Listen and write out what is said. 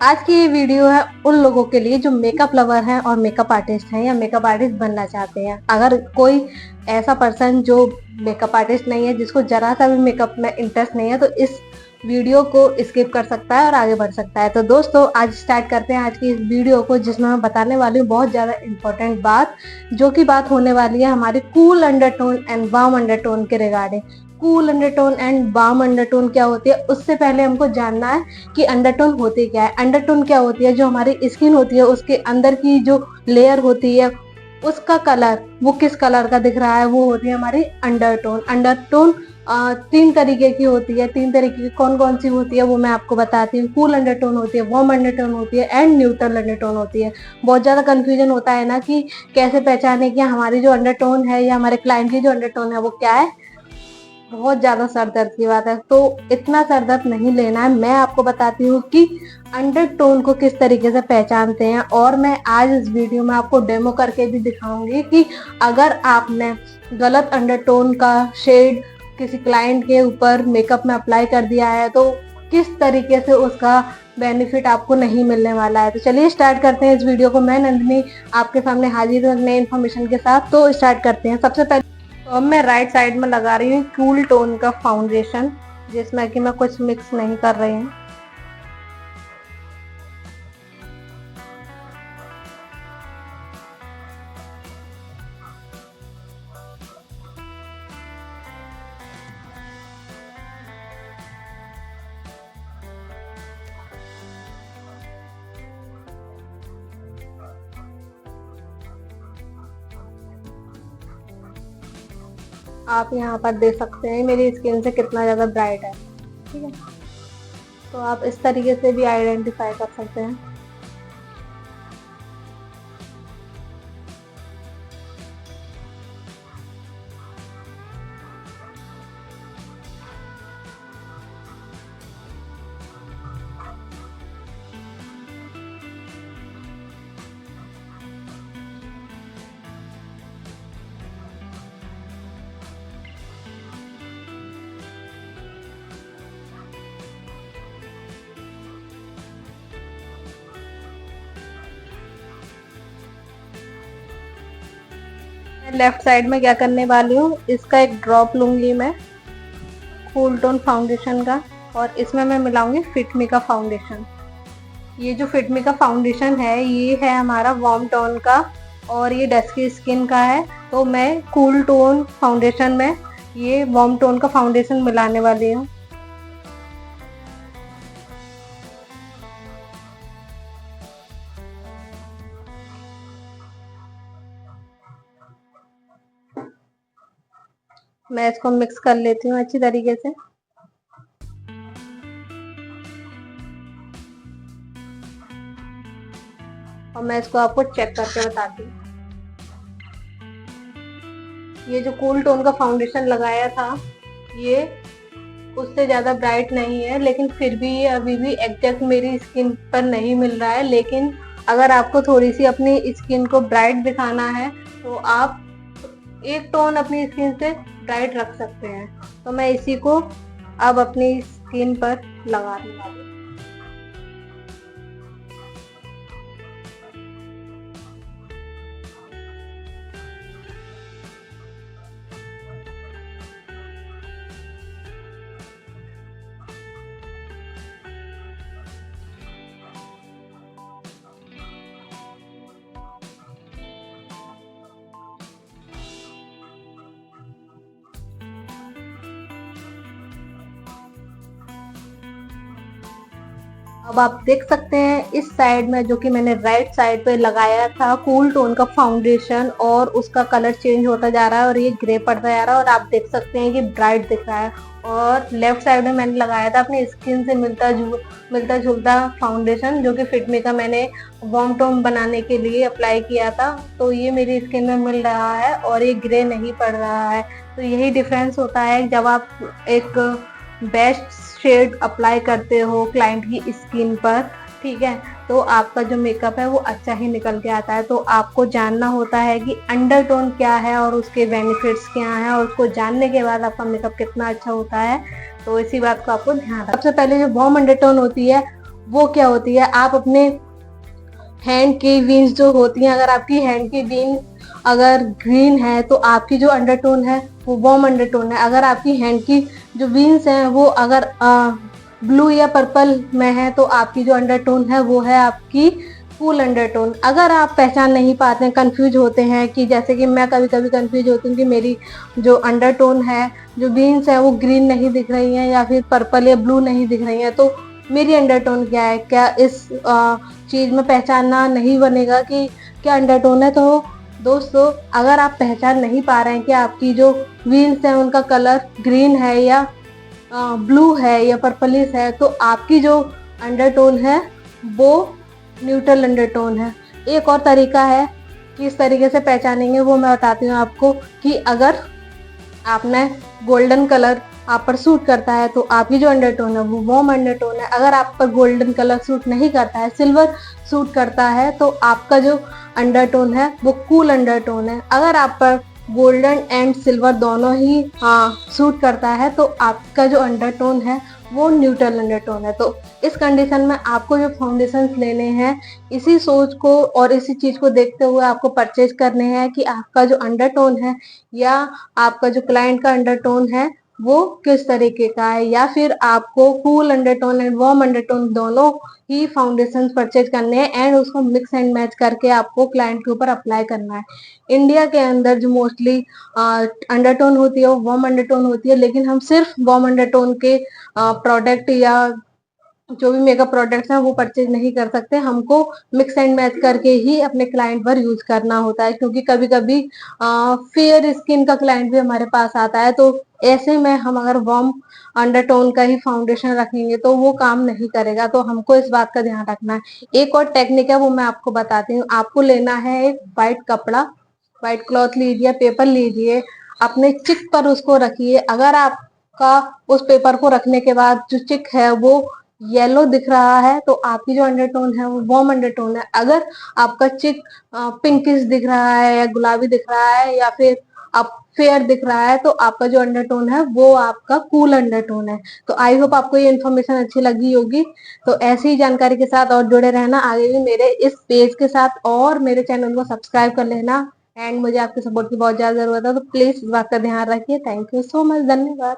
आज की ये वीडियो है उन लोगों के लिए जो मेकअप लवर हैं और मेकअप आर्टिस्ट हैं या मेकअप आर्टिस्ट बनना चाहते हैं। अगर कोई ऐसा पर्सन जो मेकअप आर्टिस्ट नहीं है, जिसको जरा सा भी मेकअप में इंटरेस्ट नहीं है, तो इस वीडियो को स्किप कर सकता है और आगे बढ़ सकता है। तो दोस्तों, आज स्टार्ट करते हैं आज की इस वीडियो को, जिसमें मैं बताने वाली हूँ बहुत ज़्यादा इम्पोर्टेंट बात, जो कि बात होने वाली है हमारी cool undertone and warm undertone के regarding. Cool undertone and warm undertone क्या होती है, उससे पहले हमको जानना है कि अंडरटोन होती क्या है। अंडरटोन क्या होती है, जो हमारी स्किन होती है उसके अंदर की जो लेयर होती है, उसका कलर वो किस कलर का दिख रहा है, वो होती है हमारी अंडरटोन। अंडरटोन तीन तरीके की होती है। तीन तरीके की कौन कौन सी होती है वो मैं आपको बताती हूँ। कूल अंडरटोन होती है, वार्म अंडरटोन होती है एंड न्यूट्रल अंडरटोन होती है। बहुत ज्यादा कंफ्यूजन होता है ना कि कैसे पहचाने कि हमारी जो अंडरटोन है या हमारे क्लाइंट की जो अंडरटोन है वो क्या है। बहुत ज्यादा सर दर्द की बात है, तो इतना सर दर्द नहीं लेना है। मैं आपको बताती हूँ कि अंडरटोन को किस तरीके से पहचानते हैं, और मैं आज इस वीडियो में आपको डेमो करके भी दिखाऊंगी कि अगर आपने गलत अंडरटोन का शेड किसी क्लाइंट के ऊपर मेकअप में अप्लाई कर दिया है तो किस तरीके से उसका बेनिफिट आपको नहीं मिलने वाला है। तो चलिए स्टार्ट करते हैं इस वीडियो को। मैं नंदिनी आपके सामने हाजिर हूँ नई इन्फॉर्मेशन के साथ। तो स्टार्ट करते हैं। सबसे पहले तो अब मैं राइट साइड में लगा रही हूँ कूल टोन का फाउंडेशन, जिसमें कि मैं कुछ मिक्स नहीं कर रही हूँ। आप यहाँ पर देख सकते हैं मेरी स्किन से कितना ज़्यादा ब्राइट है। ठीक है, तो आप इस तरीके से भी आइडेंटिफाई कर सकते हैं। लेफ्ट साइड में क्या करने वाली हूँ, इसका एक ड्रॉप लूंगी मैं कूल टोन फाउंडेशन का, और इसमें मैं मिलाऊंगी फिटमी का फाउंडेशन। ये जो फिटमी का फाउंडेशन है ये है हमारा वार्म टोन का और ये डस्की स्किन का है। तो मैं कूल टोन फाउंडेशन में ये वार्म टोन का फाउंडेशन मिलाने वाली हूँ। मैं इसको मिक्स कर लेती हूँ अच्छी तरीके से। और मैं इसको आपको चेक करके बताती हूँ। ये जो कूल टोन का फाउंडेशन लगाया था ये उससे ज़्यादा ब्राइट नहीं है, लेकिन फिर भी ये अभी भी एग्जैक्ट मेरी स्किन पर नहीं मिल रहा है। लेकिन अगर आपको थोड़ी सी अपनी स्किन को ब्राइट दिखाना है तो आप एक टोन अपनी स्किन से ब्राइट रख सकते हैं। तो मैं इसी को अब अपनी स्किन पर लगाने वाली हूँ। अब आप देख सकते हैं इस साइड में जो कि मैंने राइट साइड पे लगाया था कूल टोन का फाउंडेशन, और उसका कलर चेंज होता जा रहा है और ये ग्रे पड़ता जा रहा है, और आप देख सकते हैं कि ब्राइट दिख रहा है। और लेफ्ट साइड में मैंने लगाया था अपनी स्किन से मिलता जुलता फाउंडेशन, जो कि फिटमी का मैंने वार्म टोन बनाने के लिए अप्लाई किया था। तो ये मेरी स्किन में मिल रहा है और ये ग्रे नहीं पड़ रहा है। तो यही डिफरेंस होता है जब आप एक बेस्ट शेड अप्लाई करते हो क्लाइंट की स्किन पर। ठीक है, तो आपका जो मेकअप है वो अच्छा ही निकल के आता है। तो आपको जानना होता है कि अंडरटोन क्या है और उसके बेनिफिट्स क्या हैं, और उसको जानने के बाद आपका मेकअप कितना अच्छा होता है। तो इसी बात को आपको ध्यान रखना। सबसे पहले जो वार्म अंडरटोन होती है वो क्या होती है, आप अपने हैंड की वीन्स जो होती हैं, अगर आपकी हैंड की वीन अगर ग्रीन है तो आपकी जो अंडरटोन है वो वार्म अंडरटोन है। अगर आपकी हैंड की जो वीन्स हैं वो अगर ब्लू या पर्पल में है तो आपकी जो अंडरटोन है वो है आपकी कूल अंडरटोन। अगर आप पहचान नहीं पाते हैं, कंफ्यूज होते हैं कि जैसे कि मैं कभी कभी कंफ्यूज होती हूँ कि मेरी जो अंडरटोन है, जो बीन्स है वो ग्रीन नहीं दिख रही हैं या फिर पर्पल या ब्लू नहीं दिख रही हैं, तो मेरी अंडरटोन क्या है, क्या इस चीज में पहचानना नहीं बनेगा कि क्या अंडरटोन है। तो दोस्तों, अगर आप पहचान नहीं पा रहे हैं कि आपकी जो व्हील्स हैं उनका कलर ग्रीन है या ब्लू है या पर्पलिश है, तो आपकी जो अंडरटोन है वो न्यूट्रल अंडरटोन है। एक और तरीका है किस तरीके से पहचानेंगे वो मैं बताती हूँ आपको, कि अगर आपने गोल्डन कलर आप पर सूट करता है तो आपकी जो अंडरटोन है वो वार्म अंडरटोन है। अगर आप पर गोल्डन कलर सूट नहीं करता है, सिल्वर सूट करता है, तो आपका जो अंडरटोन है वो कूल अंडरटोन है। अगर आप पर गोल्डन एंड सिल्वर दोनों ही सूट करता है तो आपका जो अंडरटोन है वो न्यूट्रल अंडरटोन है। तो इस कंडीशन में आपको जो फाउंडेशन लेने हैं, इसी सोच को और इसी चीज को देखते हुए आपको परचेज करने हैं कि आपका जो अंडरटोन है या आपका जो क्लाइंट का अंडरटोन है वो किस तरीके का है, या फिर आपको cool undertone and warm undertone दोनों ही फाउंडेशन परचेज करने हैं एंड उसको मिक्स एंड मैच करके आपको क्लाइंट के ऊपर अप्लाई करना है। इंडिया के अंदर जो मोस्टली अंडरटोन होती है वो वार्म अंडरटोन होती है, लेकिन हम सिर्फ वार्म अंडरटोन के प्रोडक्ट या जो भी मेकअप प्रोडक्ट्स हैं वो परचेज नहीं कर सकते। हमको मिक्स एंड मैच करके ही अपने क्लाइंट पर यूज करना होता है, क्योंकि कभी कभी फेयर स्किन का क्लाइंट भी हमारे पास आता है, तो ऐसे में हम अगर वार्म अंडरटोन का ही फाउंडेशन रखेंगे तो वो काम नहीं करेगा। तो हमको इस बात का ध्यान रखना है। एक और टेक्निक है वो मैं आपको बताती हूँ। आपको लेना है एक व्हाइट कपड़ा, व्हाइट क्लॉथ लीजिए, पेपर लीजिए, अपने चिक पर उसको रखिए। अगर आपका उस पेपर को रखने के बाद जो चिक है वो येलो दिख रहा है तो आपकी जो अंडरटोन है वो वार्म अंडरटोन है। अगर आपका चिक पिंकिश दिख रहा है या गुलाबी दिख रहा है या फिर आप फेयर दिख रहा है तो आपका जो अंडरटोन है वो आपका कूल अंडरटोन है। तो आई होप आपको ये इन्फॉर्मेशन अच्छी लगी होगी। तो ऐसी ही जानकारी के साथ और जुड़े रहना आगे भी मेरे इस पेज के साथ, और मेरे चैनल को सब्सक्राइब कर लेना। एंड मुझे आपके सपोर्ट की बहुत ज्यादा जरूरत है, तो प्लीज इस बात का ध्यान रखिए। थैंक यू सो मच, धन्यवाद।